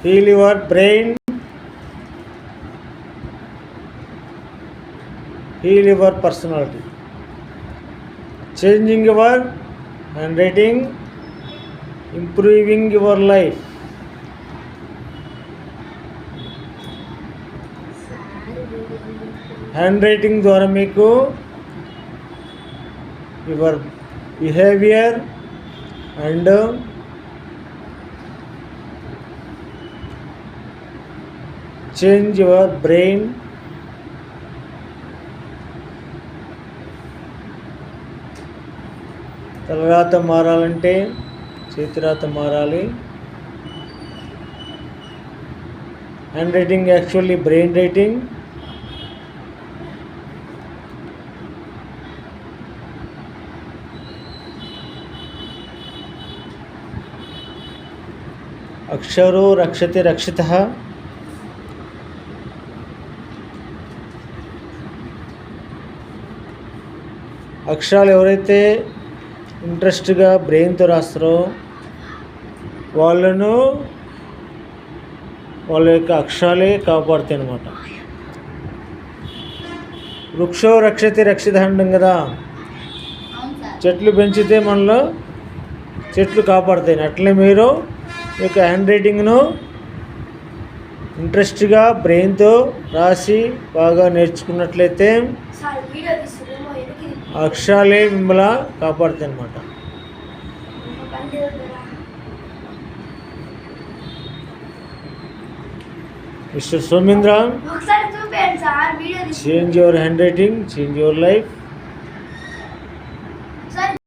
heal your brain, heal your personality, changing your handwriting, improving your life. Hand ద్వారా మీకు your behaviour and change your brain, తలరాత మారాలంటే చేతిరాత మారాలి. Handwriting actually brain writing. అక్షరో రక్షతే రక్షితః. అక్షరాలు ఎవరైతే ఇంట్రెస్ట్గా బ్రెయిన్తో రాస్తారో వాళ్ళ యొక్క అక్షరాలే కాపాడుతాయి అన్నమాట. వృక్షో రక్షతే రక్షిత అంటాం కదా, చెట్లు పెంచితే మనలో చెట్లు కాపాడుతాయి. అట్లే మీరు యొక్క హ్యాండ్ రైటింగ్ను ఇంట్రెస్ట్గా బ్రెయిన్తో రాసి బాగా నేర్చుకున్నట్లయితే అక్షరాలే మిమ్మల్ని కాపాడుతాయి అన్నమాట. Mister Somendra, change your handwriting, change your life.